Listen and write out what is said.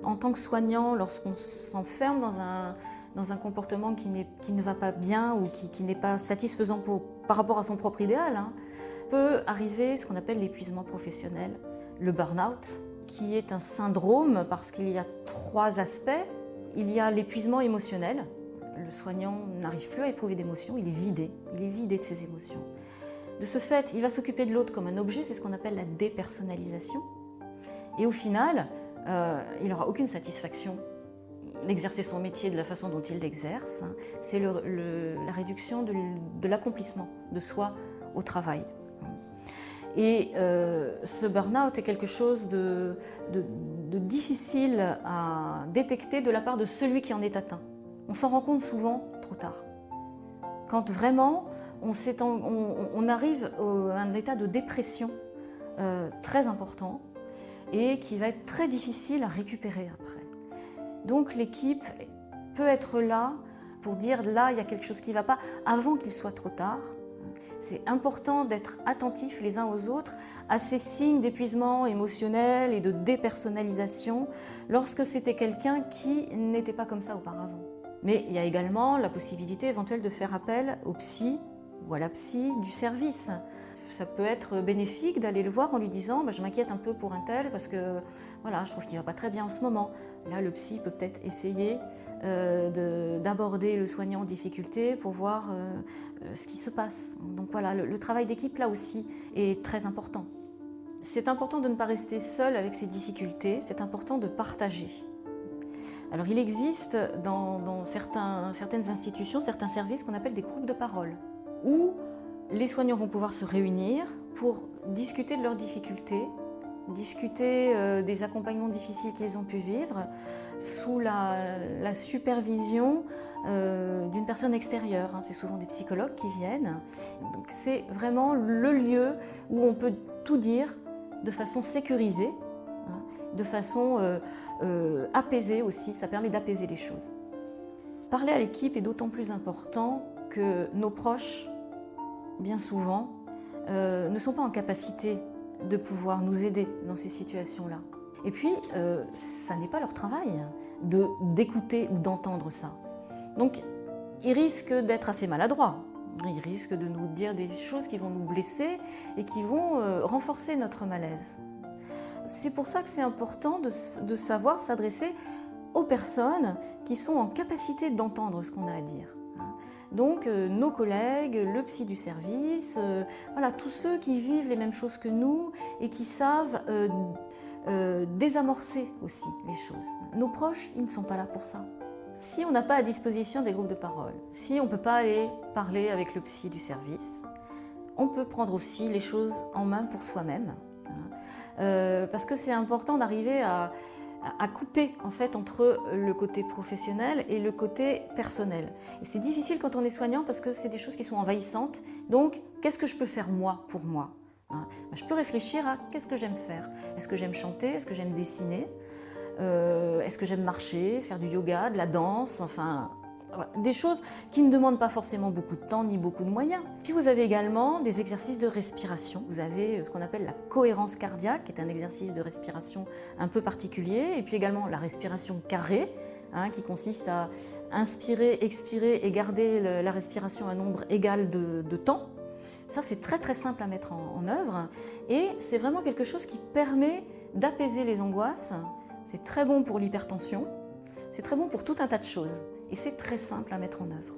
En tant que soignant, lorsqu'on s'enferme dans un comportement qui ne va pas bien ou qui n'est pas satisfaisant par rapport à son propre idéal, peut arriver ce qu'on appelle l'épuisement professionnel, le burn-out, qui est un syndrome parce qu'il y a 3 aspects. Il y a l'épuisement émotionnel. Le soignant n'arrive plus à éprouver d'émotions, il est vidé de ses émotions. De ce fait, il va s'occuper de l'autre comme un objet, c'est ce qu'on appelle la dépersonnalisation. Et au final, il n'aura aucune satisfaction d'exercer son métier de la façon dont il l'exerce. C'est la réduction de l'accomplissement de soi au travail. Et ce burn-out est quelque chose de difficile à détecter de la part de celui qui en est atteint. On s'en rend compte souvent trop tard. Quand vraiment on arrive à un état de dépression très important et qui va être très difficile à récupérer après. Donc l'équipe peut être là pour dire là il y a quelque chose qui ne va pas avant qu'il soit trop tard. C'est important d'être attentifs les uns aux autres à ces signes d'épuisement émotionnel et de dépersonnalisation lorsque c'était quelqu'un qui n'était pas comme ça auparavant. Mais il y a également la possibilité éventuelle de faire appel au psy ou à la psy du service. Ça peut être bénéfique d'aller le voir en lui disant je m'inquiète un peu pour un tel parce que voilà, je trouve qu'il ne va pas très bien en ce moment. Là, le psy peut peut-être essayer d'aborder le soignant en difficulté pour voir ce qui se passe. Donc voilà, le travail d'équipe là aussi est très important. C'est important de ne pas rester seul avec ses difficultés, c'est important de partager. Alors il existe dans certaines institutions, certains services qu'on appelle des groupes de parole, où les soignants vont pouvoir se réunir pour discuter de leurs difficultés, discuter des accompagnements difficiles qu'ils ont pu vivre sous la supervision d'une personne extérieure. C'est souvent des psychologues qui viennent. Donc c'est vraiment le lieu où on peut tout dire de façon sécurisée, de façon apaisée aussi. Ça permet d'apaiser les choses. Parler à l'équipe est d'autant plus important que nos proches, bien souvent, ne sont pas en capacité de pouvoir nous aider dans ces situations-là. Et puis, ça n'est pas leur travail d'écouter ou d'entendre ça. Donc, ils risquent d'être assez maladroits. Ils risquent de nous dire des choses qui vont nous blesser et qui vont renforcer notre malaise. C'est pour ça que c'est important de savoir s'adresser aux personnes qui sont en capacité d'entendre ce qu'on a à dire. Donc nos collègues, le psy du service, voilà, tous ceux qui vivent les mêmes choses que nous et qui savent désamorcer aussi les choses. Nos proches, ils ne sont pas là pour ça. Si on n'a pas à disposition des groupes de parole, si on ne peut pas aller parler avec le psy du service, on peut prendre aussi les choses en main pour soi-même. Parce que c'est important d'arriver à couper en fait entre le côté professionnel et le côté personnel. Et c'est difficile quand on est soignant parce que c'est des choses qui sont envahissantes. Donc, qu'est-ce que je peux faire moi pour moi ? Je peux réfléchir à qu'est-ce que j'aime faire. Est-ce que j'aime chanter ? Est-ce que j'aime dessiner ? Est-ce que j'aime marcher, faire du yoga, de la danse, enfin... Des choses qui ne demandent pas forcément beaucoup de temps ni beaucoup de moyens. Puis vous avez également des exercices de respiration. Vous avez ce qu'on appelle la cohérence cardiaque, qui est un exercice de respiration un peu particulier. Et puis également la respiration carrée, qui consiste à inspirer, expirer et garder la respiration à un nombre égal de temps. Ça, c'est très très simple à mettre en œuvre. Et c'est vraiment quelque chose qui permet d'apaiser les angoisses. C'est très bon pour l'hypertension. C'est très bon pour tout un tas de choses. Et c'est très simple à mettre en œuvre.